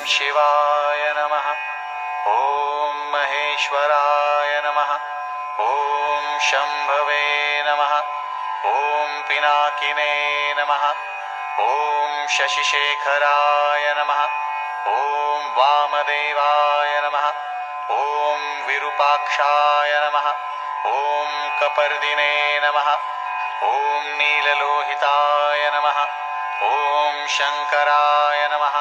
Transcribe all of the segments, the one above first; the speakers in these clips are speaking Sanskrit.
शिवाय नमः। ॐ महेश्वराय नमः। ॐ शम्भवे नमः। ॐ पिनाकिने नमः। ॐ शशिशेखराय नमः। ॐ वामदेवाय नमः। ॐ विरूपाक्षाय नमः। ॐ कपर्दिने नमः। ॐ नीललोहिताय नमः। ॐ शङ्कराय नमः।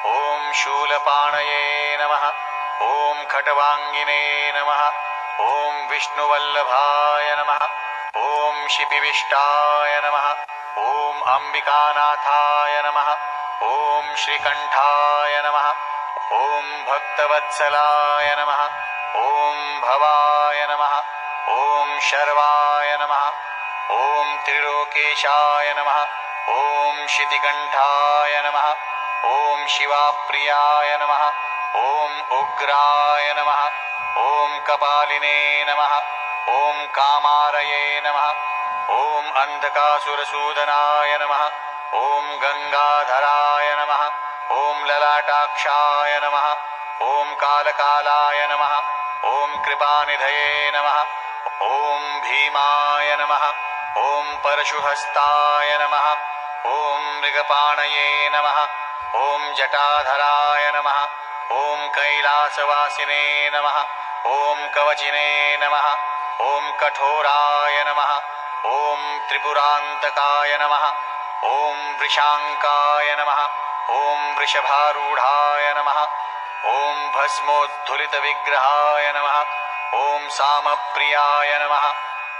ॐ शूलपाणये नमः। ॐ खट्वाङ्गिने नमः। ॐ विष्णुवल्लभाय नमः। ॐ शिपिविष्टाय नमः। ॐ अम्बिकानाथाय नमः। ॐ श्रीकण्ठाय नमः। ॐ भक्तवत्सलाय नमः। ॐ भवाय नमः। ॐ शर्वाय नमः। ॐ त्रिलोकेशाय नमः। ॐ शितिकण्ठाय नमः। ॐ शिवाप्रियाय नमः। ॐ उग्राय नमः। ॐ कपालिने नमः। ॐ कामारये नमः। ॐ अन्धकासुरसूदनाय नमः। ॐ गङ्गाधराय नमः। ॐ ललाटाक्षाय नमः। ॐ कालकालाय नमः। ॐ कृपानिधये नमः। ॐ भीमाय नमः। ॐ परशुहस्ताय नमः। ॐ मृगपाणये नमः। ॐ जटाधराय नमः। ॐ कैलासवासिने नमः। ॐ कवचिने नमः। ॐ कठोराय नमः। ॐ त्रिपुरान्तकाय नमः। ॐ वृषाङ्काय नमः। ॐ वृषभारूढाय नमः। ॐ भस्मोद्धुलितविग्रहाय नमः। ॐ सामप्रियाय नमः।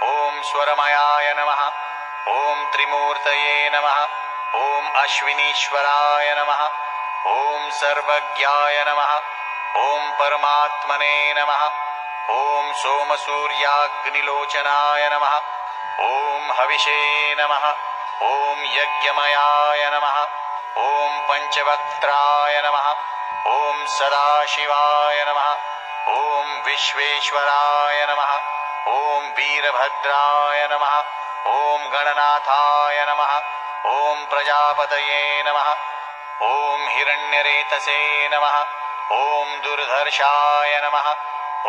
ॐ स्वरमयाय नमः। ॐ त्रिमूर्तये नमः। ॐ अश्विनीश्वराय नमः। ॐ सर्वज्ञाय नमः। ॐ परमात्मने नमः। ॐ सोमसूर्याग्निलोचनाय नमः। ॐ हविषे नमः। ॐ यज्ञमयाय नमः। ॐ पञ्चवक्त्राय नमः। ॐ सदाशिवाय नमः। ॐ विश्वेश्वराय नमः। ॐ वीरभद्राय नमः। ॐ गणनाथाय नमः। ॐ प्रजापतये नमः। ॐ हिरण्यरेतसे नमः। ॐ दुर्धर्षाय नमः।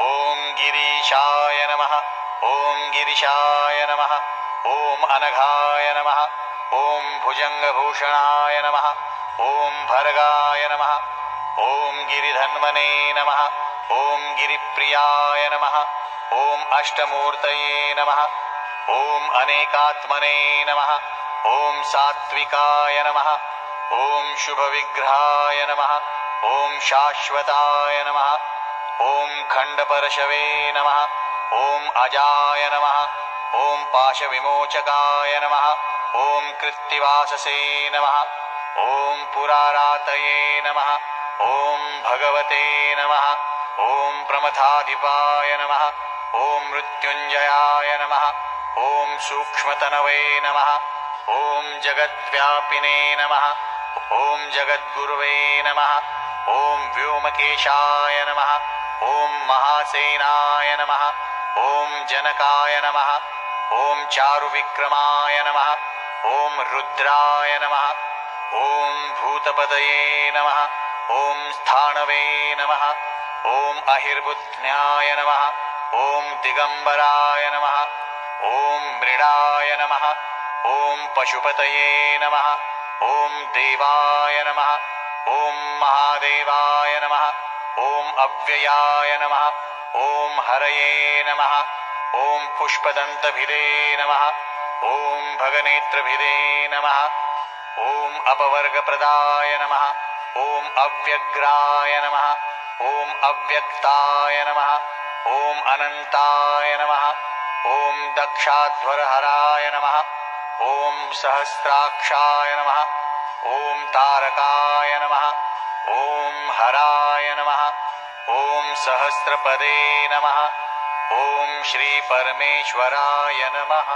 ॐ गिरीशाय नमः। ॐ गिरिशाय नमः। ॐ अनघाय नमः। ॐ भुजङ्गभूषणाय नमः। ॐ भर्गाय नमः। ॐ गिरिधन्वने नमः। ॐ गिरिप्रियाय नमः। ॐ अष्टमूर्तये नमः। ॐ अनेकात्मने नमः। ॐ सात्विकाय नमः। ॐ शुभविग्रहाय नमः। ॐ शाश्वताय नमः। ॐ खण्डपरशवे नमः। ॐ अजाय नमः। ॐ पाशविमोचकाय नमः। ॐ कृत्तिवाससे नमः। ॐ पुरारातये नमः। ॐ भगवते नमः। ॐ प्रमथाधिपाय नमः। ॐ मृत्युञ्जयाय नमः। ॐ सूक्ष्मतनवे नमः। ॐ जगद्व्यापिने नमः। ॐ जगद्गुरुवे नमः। ॐ व्योमकेशाय नमः। ॐ महासेनाय नमः। ॐ जनकाय नमः। ॐ चारुविक्रमाय नमः। ॐ रुद्राय नमः। ॐ भूतपतये नमः। ॐ स्थाणवे नमः। ॐ अहिर्बुध्न्याय नमः। ॐ दिगम्बराय नमः। ॐ मृडाय नमः। ॐ पशुपतये नमः। ॐ देवाय नमः। ॐ महादेवाय नमः। ॐ अव्ययाय नमः। ॐ हरये नमः। ॐ पुष्पदन्तभिदे नमः। ॐ भगनेत्रभिदे नमः। ॐ अपवर्गप्रदाय नमः। ॐ अव्यग्राय नमः। ॐ अव्यक्ताय नमः। ॐ अनन्ताय नमः। ॐ दक्षाध्वरहराय नमः। ॐ सहस्राक्षाय नमः। ॐ तारकाय नमः। ॐ हराय नमः। ॐ सहस्रपदे नमः। ॐ श्रीपरमेश्वराय नमः।